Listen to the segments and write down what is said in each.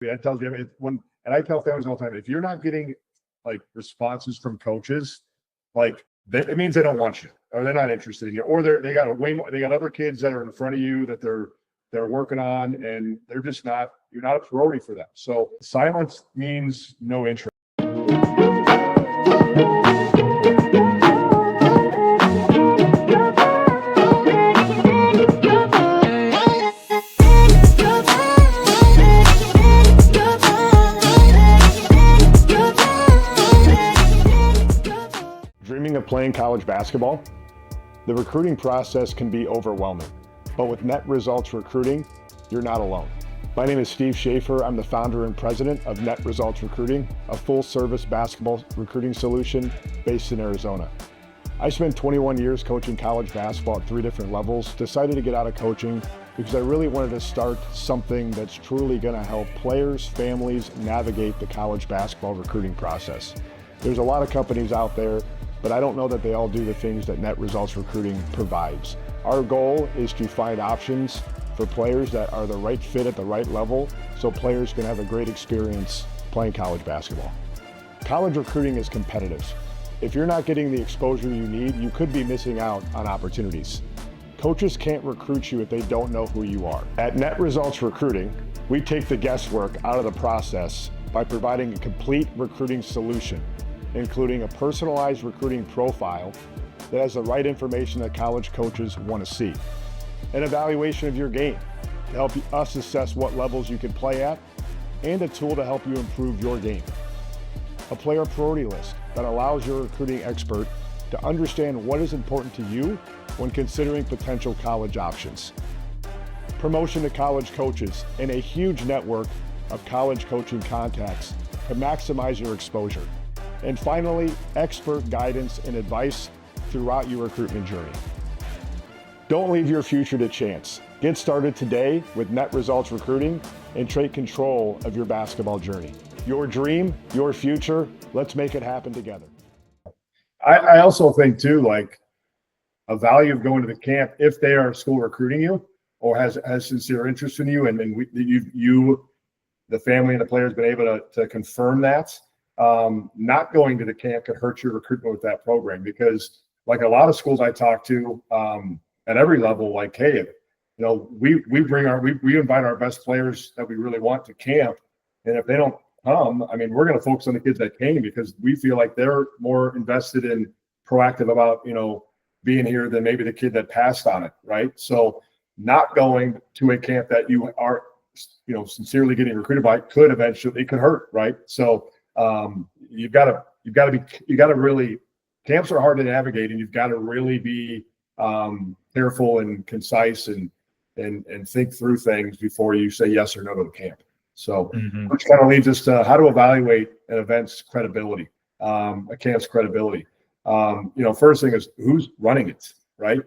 That tells you and I tell families all the time, if you're not getting like responses from coaches, like it means they don't want you, or they're not interested in you, or they got other kids that are in front of you that they're working on, and they're just not, you're not a priority for them. So silence means no interest. Dreaming of playing college basketball? The recruiting process can be overwhelming, but with Net Results Recruiting, you're not alone. My name is Steve Schafer. I'm the founder and president of Net Results Recruiting, a full-service basketball recruiting solution based in Arizona. I spent 21 years coaching college basketball at 3 different levels, decided to get out of coaching because I really wanted to start something that's truly going to help players, families navigate the college basketball recruiting process. There's a lot of companies out there, but I don't know that they all do the things that Net Results Recruiting provides. Our goal is to find options for players that are the right fit at the right level so players can have a great experience playing college basketball. College recruiting is competitive. If you're not getting the exposure you need, you could be missing out on opportunities. Coaches can't recruit you if they don't know who you are. At Net Results Recruiting, we take the guesswork out of the process by providing a complete recruiting solution, including a personalized recruiting profile that has the right information that college coaches want to see, an evaluation of your game to help us assess what levels you can play at, and a tool to help you improve your game, a player priority list that allows your recruiting expert to understand what is important to you when considering potential college options, promotion to college coaches, and a huge network of college coaching contacts to maximize your exposure. And finally, expert guidance and advice throughout your recruitment journey. Don't leave your future to chance. Get started today with Net Results Recruiting and take control of your basketball journey. Your dream, your future, let's make it happen together. I also think too, like a value of going to the camp, if they are school recruiting you or has sincere interest in you, and then you, the family and the players, been able to confirm that. Not going to the camp could hurt your recruitment with that program, because like a lot of schools I talk to at every level, like, hey, we invite our best players that we really want to camp, and if they don't come, I mean, we're going to focus on the kids that came because we feel like they're more invested and proactive about being here than maybe the kid that passed on it, right? So not going to a camp that you are sincerely getting recruited by could hurt, right? So you've got to really, camps are hard to navigate, and you've got to really be careful and concise and think through things before you say yes or no to the camp. So which kind of leads us to how to evaluate an event's credibility, a camp's credibility. First thing is who's running it, right?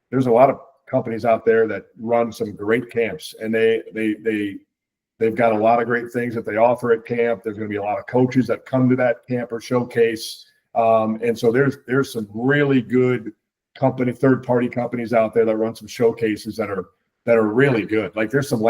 There's a lot of companies out there that run some great camps, and they've got a lot of great things that they offer at camp. There's going to be a lot of coaches that come to that camp or showcase. And so there's some really good third-party companies out there that run some showcases that are really good. Like there's some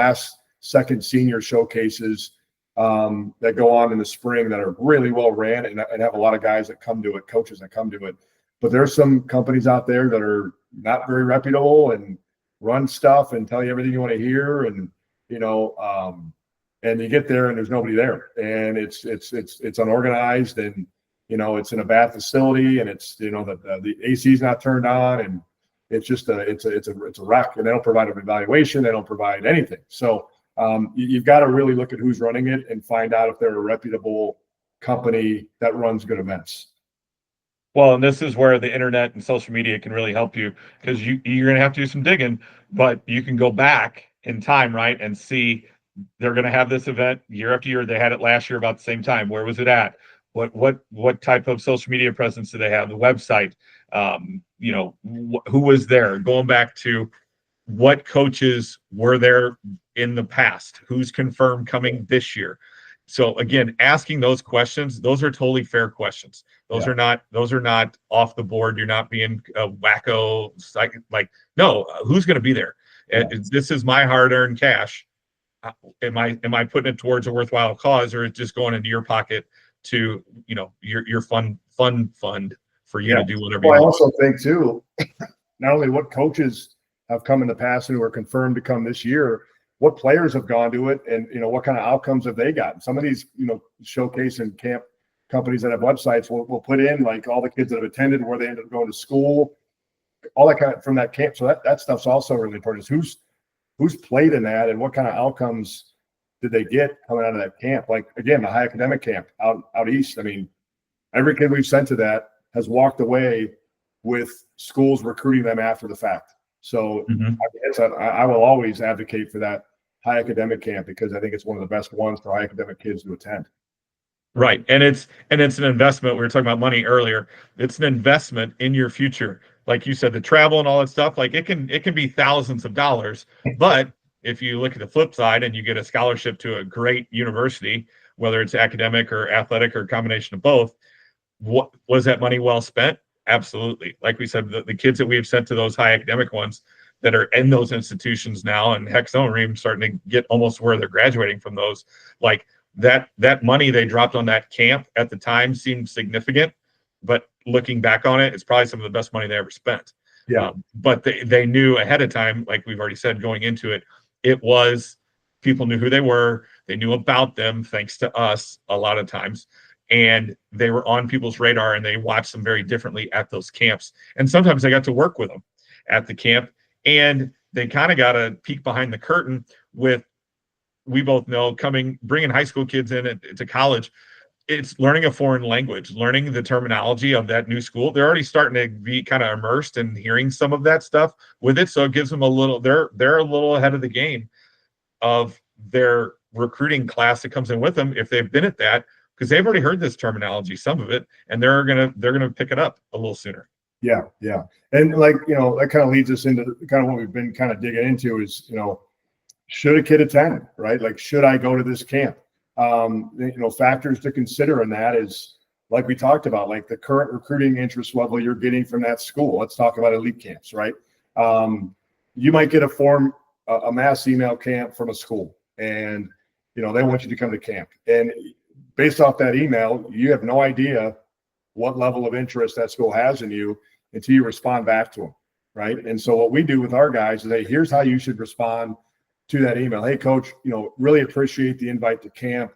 second senior showcases that go on in the spring that are really well ran and have a lot of guys that come to it, coaches that come to it. But there's some companies out there that are not very reputable and run stuff and tell you everything you want to hear, and and you get there and there's nobody there, and it's unorganized, and it's in a bad facility, and it's the AC's not turned on, and it's just it's a wreck, and they don't provide an evaluation, they don't provide anything. So you've got to really look at who's running it and find out if they're a reputable company that runs good events. Well, and this is where the internet and social media can really help you, because you're going to have to do some digging, but you can go back in time, right, and see they're going to have this event year after year. They had it last year about the same time. Where was it at? What type of social media presence do they have? The website, who was there? Going back to what coaches were there in the past? Who's confirmed coming this year? So again, asking those questions, those are totally fair questions. Those are not off the board. You're not being a wacko. No, who's going to be there? Yeah. This is my hard-earned cash. am I putting it towards a worthwhile cause, or is it just going into your pocket to, your fund for you Yeah. to do whatever you Well, I want? also think too, not only what coaches have come in the past and who are confirmed to come this year, what players have gone to it, and what kind of outcomes have they gotten. Some of these showcase and camp companies that have websites will put in like all the kids that have attended, where they ended up going to school, all that kind of from that camp. So that stuff's also really important. Is who's played in that, and what kind of outcomes did they get coming out of that camp? Like again, the high academic camp out east. I mean, every kid we've sent to that has walked away with schools recruiting them after the fact. So I will always advocate for that high academic camp, because I think it's one of the best ones for high academic kids to attend. Right. And it's an investment. We were talking about money earlier. It's an investment in your future. Like you said, the travel and all that stuff, like it can be thousands of dollars. But if you look at the flip side and you get a scholarship to a great university, whether it's academic or athletic or a combination of both, what was that money well spent? Absolutely. Like we said, the kids that we have sent to those high academic ones that are in those institutions now, and heck, some are even starting to get almost where they're graduating from those, like that money they dropped on that camp at the time seemed significant, but looking back on it, it's probably some of the best money they ever spent. Yeah. But they knew ahead of time, like we've already said, going into it, it was people knew who they were. They knew about them, thanks to us a lot of times. And they were on people's radar, and they watched them very differently at those camps. And sometimes I got to work with them at the camp, and they kind of got a peek behind the curtain with, we both know, bringing high school kids in to college, it's learning a foreign language, learning the terminology of that new school. They're already starting to be kind of immersed in hearing some of that stuff with it. So it gives them they're a little ahead of the game of their recruiting class that comes in with them, if they've been at that, because they've already heard this terminology, some of it, and they're gonna pick it up a little sooner. Yeah. And that kind of leads us into kind of what we've been kind of digging into is, should a kid attend, right? Like, should I go to this camp? Factors to consider in that is, like we talked about, like the current recruiting interest level you're getting from that school. Let's talk about elite camps, right? You might get a mass email camp from a school, and they want you to come to camp. And based off that email, you have no idea what level of interest that school has in you until you respond back to them, right? And so what we do with our guys is, hey, here's how you should respond to that email. Hey, coach, really appreciate the invite to camp.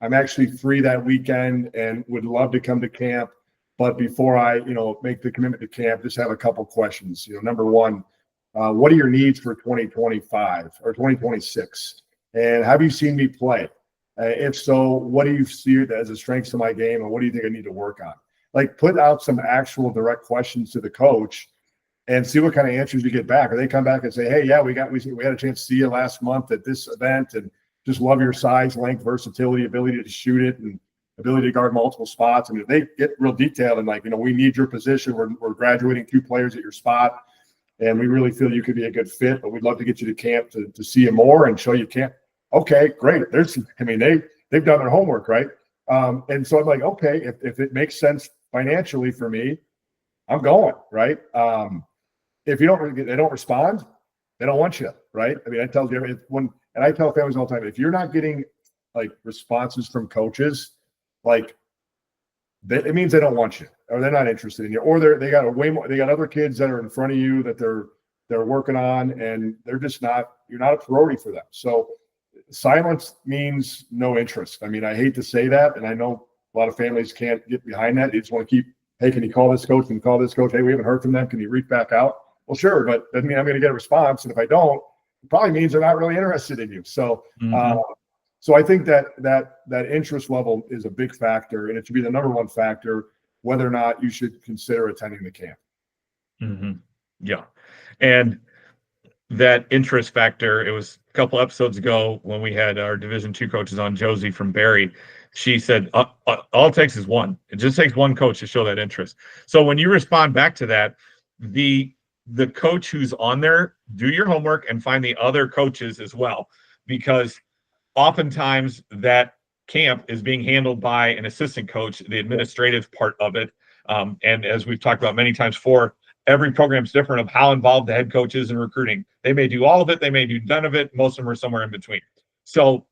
I'm actually free that weekend and would love to come to camp. But before I, make the commitment to camp, just have a couple questions. Number one, what are your needs for 2025 or 2026? And have you seen me play? If so, what do you see as a strengths to my game, and what do you think I need to work on? Like, put out some actual direct questions to the coach and see what kind of answers you get back. Or they come back and say, hey, yeah, we had a chance to see you last month at this event, and just love your size, length, versatility, ability to shoot it, and ability to guard multiple spots. I mean, if they get real detailed and like, we need your position. We're graduating 2 players at your spot, and we really feel you could be a good fit, but we'd love to get you to camp to see you more and show you camp. Okay, great. They've done their homework, right? And so I'm like, okay, if it makes sense financially for me, I'm going, right? If they don't respond, they don't want you, right? I mean, I tell you, and I tell families all the time, if you're not getting like responses from coaches, like it means they don't want you, or they're not interested in you, or they got other kids that are in front of you that they're working on, and you're not a priority for them. So silence means no interest. I mean, I hate to say that, and I know a lot of families can't get behind that. They just want to keep, hey, can you call this coach? Can you call this coach? Hey, we haven't heard from them. Can you reach back out? Well, sure, but doesn't mean I'm going to get a response. And if I don't, it probably means they're not really interested in you. So, so I think that interest level is a big factor, and it should be the number one factor whether or not you should consider attending the camp. Yeah, and that interest factor, it was a couple episodes ago when we had our Division II coaches on, Josie from Barry. She said, all it takes is one. It just takes one coach to show that interest. So when you respond back to that, the coach who's on there, do your homework and find the other coaches as well, because oftentimes that camp is being handled by an assistant coach, the administrative part of it. And as we've talked about many times before, every program's different of how involved the head coach is in recruiting. They may do all of it. They may do none of it. Most of them are somewhere in between. So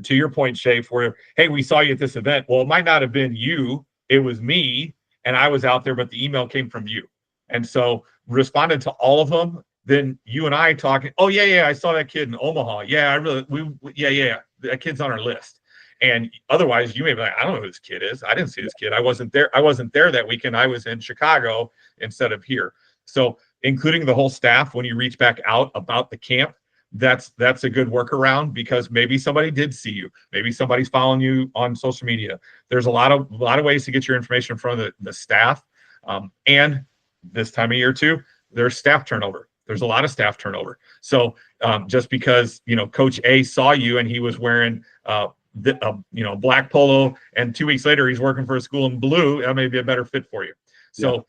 to your point, Schafe, where, hey, we saw you at this event. Well, it might not have been you, it was me, and I was out there, but the email came from you. And so responded to all of them. Then you and I talking, oh, yeah, I saw that kid in Omaha. Yeah, yeah, that kid's on our list. And otherwise, you may be like, I don't know who this kid is. I didn't see this kid. I wasn't there that weekend. I was in Chicago instead of here. So including the whole staff when you reach back out about the camp, that's a good workaround, because maybe somebody did see you. Maybe somebody's following you on social media. There's a lot of ways to get your information in front of the staff. And this time of year too, there's staff turnover. There's a lot of staff turnover. So just because, Coach A saw you and he was wearing black polo, and 2 weeks later he's working for a school in blue, that may be a better fit for you. So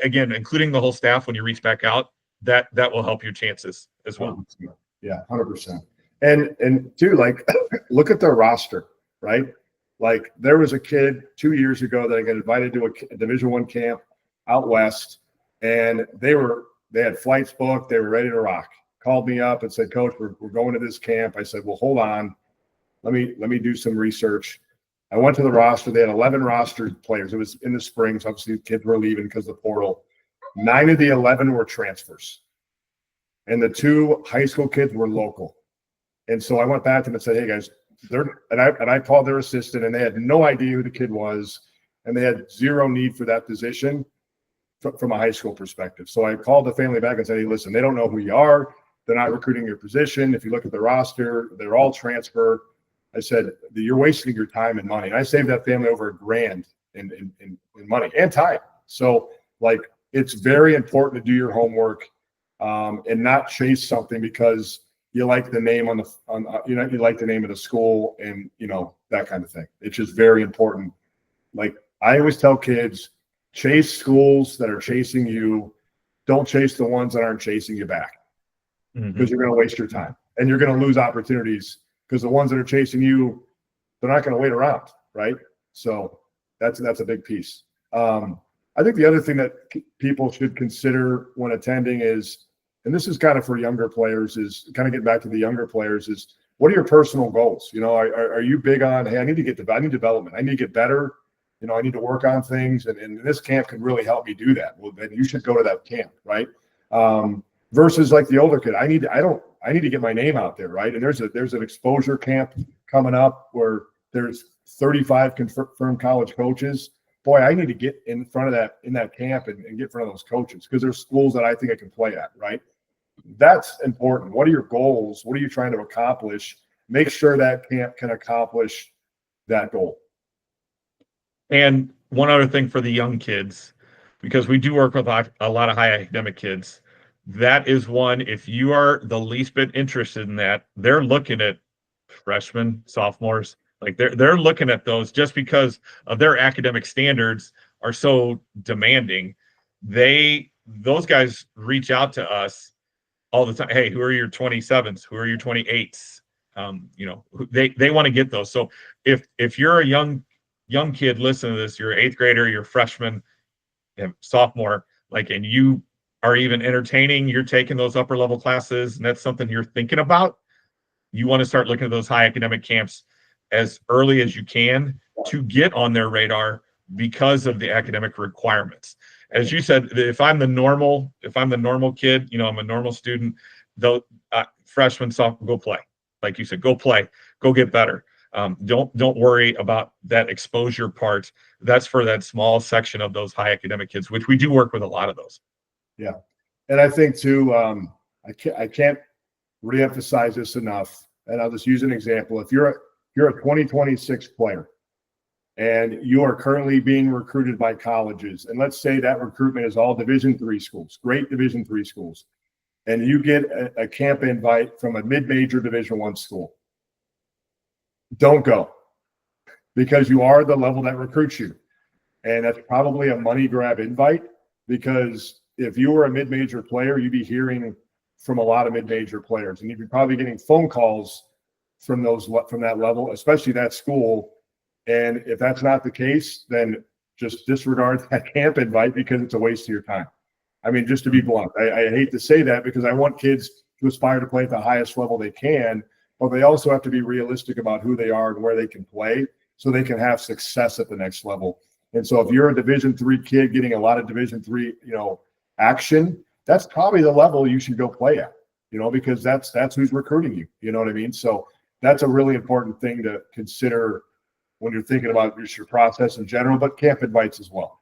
again, including the whole staff when you reach back out, that will help your chances as well. 100%. Yeah, 100%. And too, like, look at their roster, right? Like, there was a kid 2 years ago that I got invited to a Division I camp out west, and they had flights booked, they were ready to rock. Called me up and said, Coach, we're going to this camp. I said, well, hold on, let me do some research. I went to the roster. They had 11 rostered players. It was in the spring, so obviously kids were leaving because of the portal. 9 of the 11 were transfers, and the 2 high school kids were local. And so I went back to them and said, hey guys, I called their assistant, and they had no idea who the kid was, and they had zero need for that position from a high school perspective. So I called the family back and said, hey, listen, they don't know who you are. They're not recruiting your position. If you look at the roster, they're all transfer. I said, you're wasting your time and money. And I saved that family over $1,000 in money and time. So, like, it's very important to do your homework and not chase something because you like the name you like the name of the school and that kind of thing. It's just very important. Like, I always tell kids, chase schools that are chasing you. Don't chase the ones that aren't chasing you back, because you're going to waste your time and you're going to lose opportunities, because the ones that are chasing you, they're not going to wait around, right? So that's a big piece. I think the other thing that people should consider when attending is, and this is kind of for younger players, is kind of getting back to the younger players, is what are your personal goals? Are you big on, hey, I need development. I need to get better. I need to work on things. And this camp can really help me do that. Well, then you should go to that camp, right? Versus like the older kid, I need to get my name out there, right? And there's an exposure camp coming up where there's 35 confirmed college coaches. Boy, I need to get in front of that in that camp and get in front of those coaches, because there's schools that I think I can play at, right? That's important. What are your goals? What are you trying to accomplish? Make sure that camp can accomplish that goal. And one other thing for the young kids, because we do work with a lot of high academic kids, that is one, if you are the least bit interested in that, they're looking at freshmen, sophomores, like they're looking at those just because of their academic standards are so demanding. Those guys reach out to us all the time. Hey, who are your 27s? Who are your 28s? They want to get those. So if you're a young kid listening to this, you're an 8th grader, you're a freshman, sophomore, and you are even entertaining, you're taking those upper level classes, and that's something you're thinking about, you want to start looking at those high academic camps as early as you can to get on their radar because of the academic requirements. As you said, if I'm the normal kid, I'm a normal student, though, freshman, sophomore, go play. Like you said, go play, go get better. Don't worry about that exposure part. That's for that small section of those high academic kids, which we do work with a lot of those. Yeah. And I think too, I can't reemphasize this enough. And I'll just use an example. If you're a 2026 player and you are currently being recruited by colleges, and let's say that recruitment is all Division III schools, great Division III schools, and you get a camp invite from a mid-major Division I school, don't go, because you are the level that recruits you. And that's probably a money grab invite, because if you were a mid-major player, you'd be hearing from a lot of mid-major players, and you'd be probably getting phone calls from that level, especially that school. And if that's not the case, then just disregard that camp invite, because it's a waste of your time. I mean, just to be blunt, I hate to say that, because I want kids to aspire to play at the highest level they can, but they also have to be realistic about who they are and where they can play so they can have success at the next level. And so if you're a Division III kid getting a lot of Division III, action, that's probably the level you should go play at, because that's who's recruiting you. You know what I mean? So that's a really important thing to consider when you're thinking about your process in general, but camp invites as well.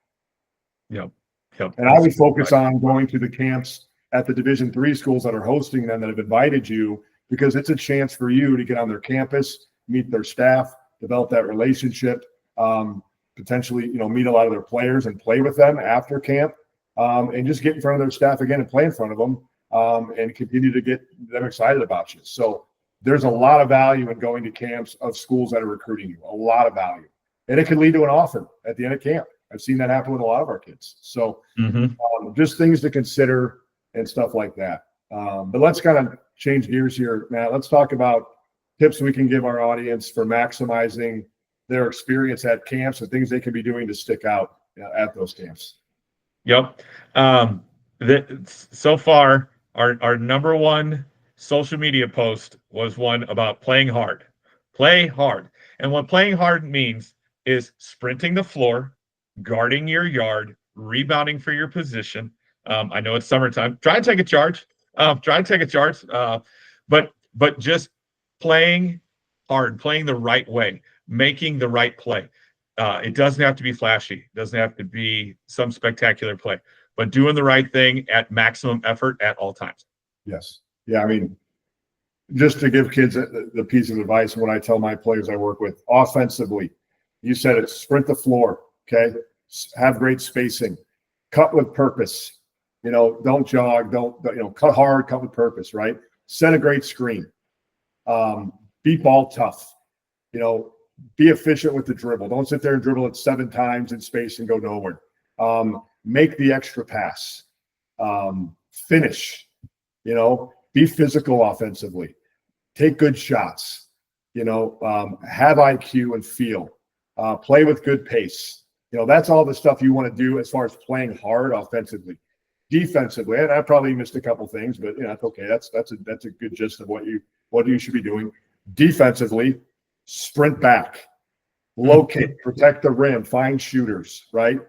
Yep. And I would focus on going to the camps at the Division III schools that are hosting them, that have invited you, because it's a chance for you to get on their campus, meet their staff, develop that relationship, potentially, meet a lot of their players and play with them after camp, and just get in front of their staff again and play in front of them, and continue to get them excited about you. So there's a lot of value in going to camps of schools that are recruiting you, a lot of value. And it can lead to an offer at the end of camp. I've seen that happen with a lot of our kids. So just things to consider and stuff like that. But let's kind of change gears here, Matt. Let's talk about tips we can give our audience for maximizing their experience at camps and things they can be doing to stick out at those camps. Yep. So far, our number one social media post was one about playing hard. Play hard. And what playing hard means is sprinting the floor, guarding your yard, rebounding for your position. I know it's summertime. Try and take a charge. But just playing hard, playing the right way, making the right play. It doesn't have to be flashy. It doesn't have to be some spectacular play, but doing the right thing at maximum effort at all times. Yes. Yeah. I mean, just to give kids the piece of advice, what I tell my players I work with, offensively, you said it, sprint the floor. Okay. Have great spacing, cut with purpose, don't jog, don't, cut hard, cut with purpose, right? Set a great screen, be ball tough, be efficient with the dribble. Don't sit there and dribble it 7 times in space and go nowhere. Make the extra pass, finish, be physical offensively, take good shots, have IQ and feel, play with good pace. That's all the stuff you want to do as far as playing hard offensively. Defensively, and I probably missed a couple things, but that's okay. That's a good gist of what you should be doing. Defensively, sprint back, locate, protect the rim, find shooters, right?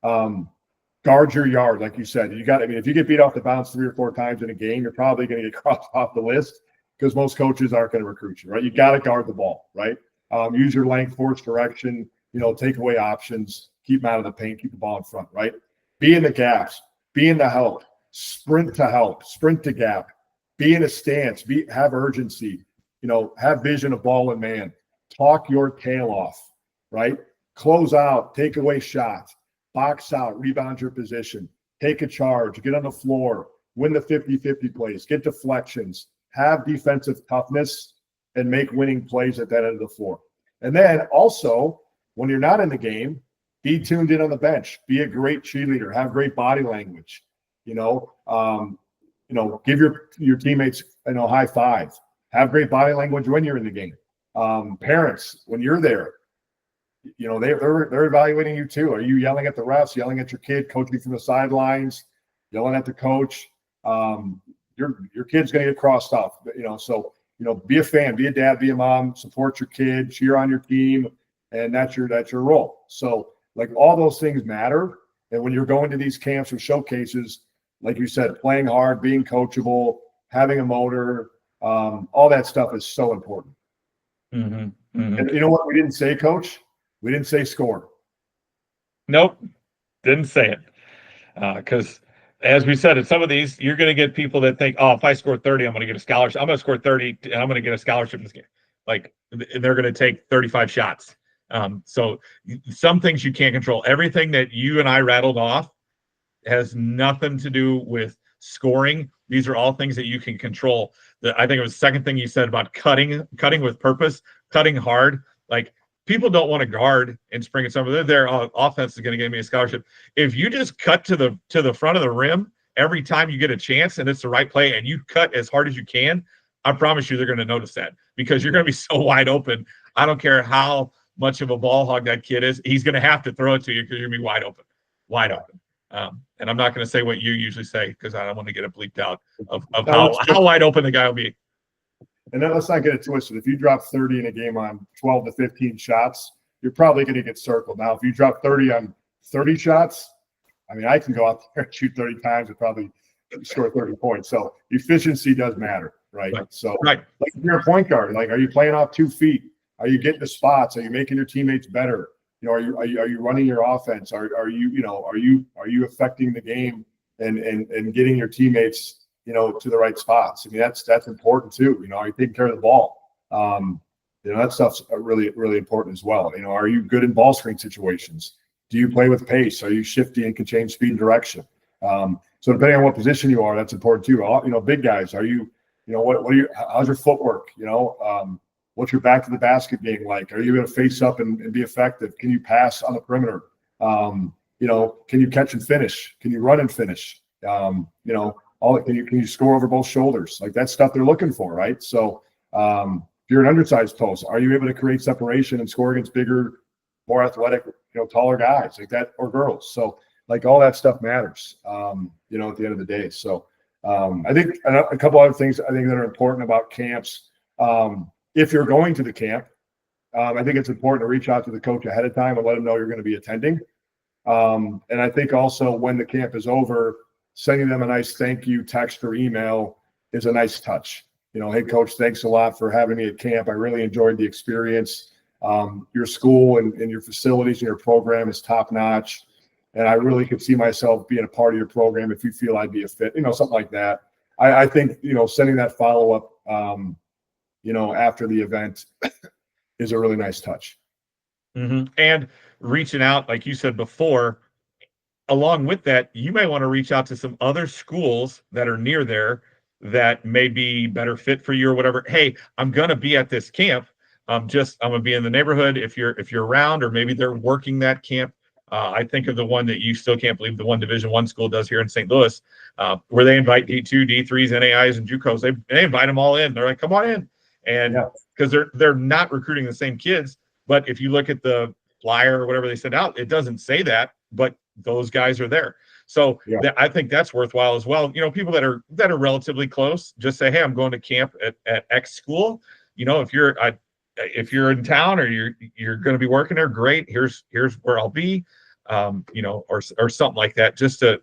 Guard your yard, like you said. If you get beat off the bounce 3 or 4 times in a game, you're probably going to get crossed off the list because most coaches aren't going to recruit you, right? You got to guard the ball, right? Use your length, force direction, take away options, keep them out of the paint, keep the ball in front, right? Be in the gaps, be in the help, sprint to gap, be in a stance, have urgency, have vision of ball and man, talk your tail off, right? Close out, take away shots, box out, rebound your position, take a charge, get on the floor, win the 50-50 plays, get deflections, have defensive toughness, and make winning plays at that end of the floor. And then also, when you're not in the game, be tuned in on the bench, be a great cheerleader, have great body language, give your teammates, high five, have great body language when you're in the game. Parents, when you're there, they're evaluating you too. Are you yelling at the refs, yelling at your kid, coaching from the sidelines, yelling at the coach? Your kid's going to get crossed off, so be a fan, be a dad, be a mom, support your kid, cheer on your team, and that's your role. So like all those things matter. And when you're going to these camps or showcases, like you said, playing hard, being coachable, having a motor, all that stuff is so important. And you know what we didn't say, Coach? We didn't say score. Nope, didn't say it. Because as we said, in some of these, you're going to get people that think, oh, if I score 30, I'm going to get a scholarship. I'm going to score 30, and I'm going to get a scholarship in this game. Like, they're going to take 35 shots. So some things you can't control. Everything that you and I rattled off has nothing to do with scoring. These are all things that you can control. I think it was the second thing you said about cutting with purpose, cutting hard. Like, people don't want to guard in spring and summer. Their offense is going to give me a scholarship. If you just cut to the front of the rim every time you get a chance and it's the right play and you cut as hard as you can, I promise you they're going to notice that because you're going to be so wide open. I don't care how much of a ball hog that kid is. He's going to have to throw it to you because you're going to be wide open. And I'm not going to say what you usually say because I don't want to get it bleeped out of how wide open the guy will be. And then let's not get it twisted. If you drop 30 in a game on 12 to 15 shots, you're probably going to get circled. Now, if you drop 30 on 30 shots, I mean, I can go out there and shoot 30 times and probably score 30 points. So efficiency does matter, right? So, like if you're a point guard, like, are you playing off 2 feet? Are you getting the spots? Are you making your teammates better? You know, are you running your offense? Are you affecting the game and getting your teammates, you know, to the right spots? I mean, that's important too. You know, are you taking care of the ball? You know, that stuff's really, really important as well. You know, are you good in ball screen situations? Do you play with pace? Are you shifty and can change speed and direction? So depending on what position you are, that's important too. You know, big guys, are you, you know, what are you, how's your footwork? You know, what's your back to the basket game like? Are you going to face up and be effective? Can you pass on the perimeter? You know, can you catch and finish? Can you run and finish? You know, can you score over both shoulders? Like, that's stuff they're looking for, right? So if you're an undersized post, are you able to create separation and score against bigger, more athletic, you know, taller guys like that, or girls? So like, all that stuff matters, you know, at the end of the day. So I think a couple other things I think that are important about camps. If you're going to the camp, I think it's important to reach out to the coach ahead of time and let them know you're going to be attending. And I think also when the camp is over, sending them a nice thank you text or email is a nice touch. You know, hey, coach, thanks a lot for having me at camp. I really enjoyed the experience. Your school and your facilities and your program is top notch. And I really could see myself being a part of your program if you feel I'd be a fit, you know, something like that. I think, you know, sending that follow-up, you know, after the event is a really nice touch. Mm-hmm. And reaching out, like you said before, along with that, you may want to reach out to some other schools that are near there that may be better fit for you or whatever. Hey, I'm going to be at this camp. I'm going to be in the neighborhood. If you're around, or maybe they're working that camp. I think of the one that you still can't believe the one Division I school does here in St. Louis, where they invite D2, D3s, NAIs, and JUCOs. They invite them all in. They're like, come on in. And because they're not recruiting the same kids. But if you look at the flyer or whatever they send out, it doesn't say that, but those guys are there. So I think that's worthwhile as well. You know, people that are relatively close, just say, hey, I'm going to camp at X school. You know, if you're in town or you're going to be working there, great. Here's where I'll be, you know, or something like that, just to,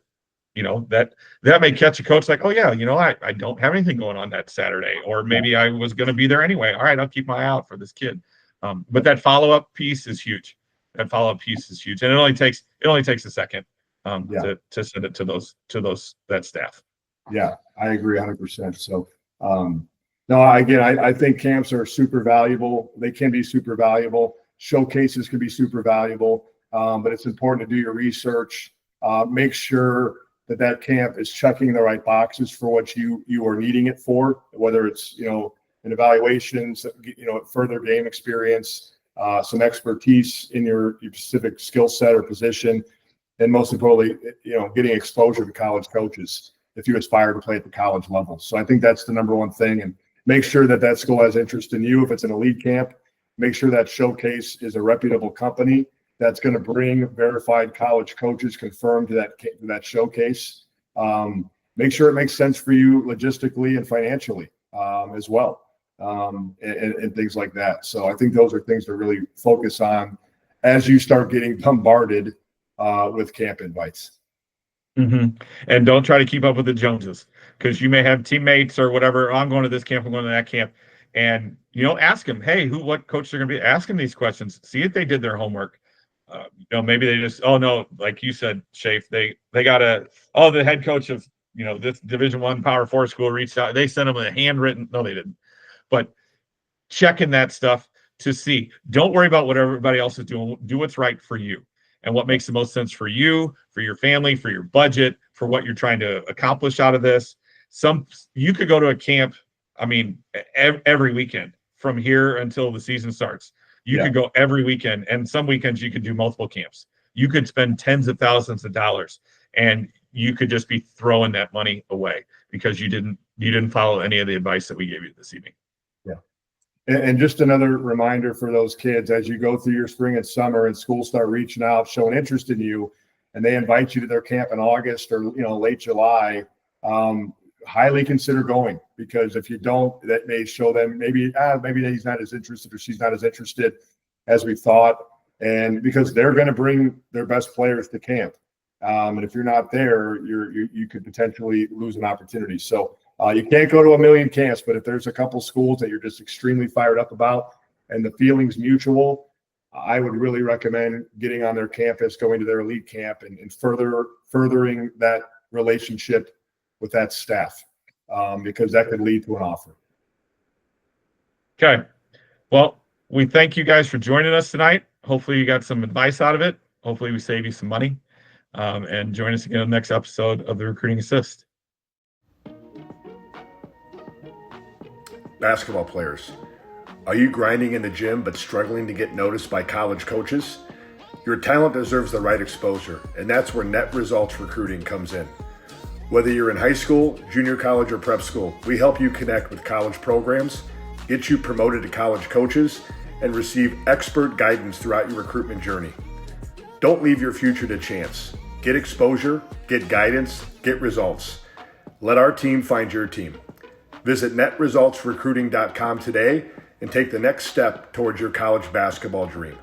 you know, that may catch a coach like, oh yeah, you know, I don't have anything going on that Saturday, or maybe I was going to be there anyway. All right, I'll keep my eye out for this kid. But that follow-up piece is huge. And it only takes a second to send it to that staff. Yeah, I agree 100%. So no, I think camps are super valuable. They can be super valuable. Showcases can be super valuable, but it's important to do your research. Make sure that camp is checking the right boxes for what you are needing it for, whether it's, you know, an evaluations, you know, further game experience, some expertise in your specific skill set or position, and most importantly, you know, getting exposure to college coaches if you aspire to play at the college level. So I think that's the number one thing. And make sure that school has interest in you. If it's an elite camp, make sure that showcase is a reputable company that's going to bring verified college coaches confirmed to that showcase. Make sure it makes sense for you logistically and financially as well, and things like that. So I think those are things to really focus on as you start getting bombarded with camp invites. Mm-hmm. And don't try to keep up with the Joneses, because you may have teammates or whatever. I'm going to this camp, I'm going to that camp. And, you know, ask them, hey, what coach they're going to be. Ask them these questions. See if they did their homework. You know, maybe they just, oh no, like you said, Schafer, they got the head coach of, you know, this Division I Power 4 school reached out. They sent them a handwritten, no, they didn't. But checking that stuff to see. Don't worry about what everybody else is doing. Do what's right for you and what makes the most sense for you, for your family, for your budget, for what you're trying to accomplish out of this. You could go to a camp, I mean, every weekend from here until the season starts. You could go every weekend, and some weekends you could do multiple camps. You could spend tens of thousands of dollars, and you could just be throwing that money away because you didn't follow any of the advice that we gave you this evening. Yeah. And just another reminder for those kids, as you go through your spring and summer and schools start reaching out, showing interest in you, and they invite you to their camp in August or, you know, late July, highly consider going, because if you don't, that may show them maybe he's not as interested or she's not as interested as we thought. And because they're going to bring their best players to camp. And if you're not there, you could potentially lose an opportunity. So you can't go to a million camps, but if there's a couple schools that you're just extremely fired up about and the feeling's mutual, I would really recommend getting on their campus, going to their elite camp, and furthering that relationship with that staff, because that could lead to an offer. Okay. Well, we thank you guys for joining us tonight. Hopefully you got some advice out of it. Hopefully we save you some money. And join us again on the next episode of the Recruiting Assist. Basketball players, are you grinding in the gym but struggling to get noticed by college coaches? Your talent deserves the right exposure, and that's where Net Results Recruiting comes in. Whether you're in high school, junior college, or prep school, we help you connect with college programs, get you promoted to college coaches, and receive expert guidance throughout your recruitment journey. Don't leave your future to chance. Get exposure, get guidance, get results. Let our team find your team. Visit netresultsrecruiting.com today and take the next step towards your college basketball dream.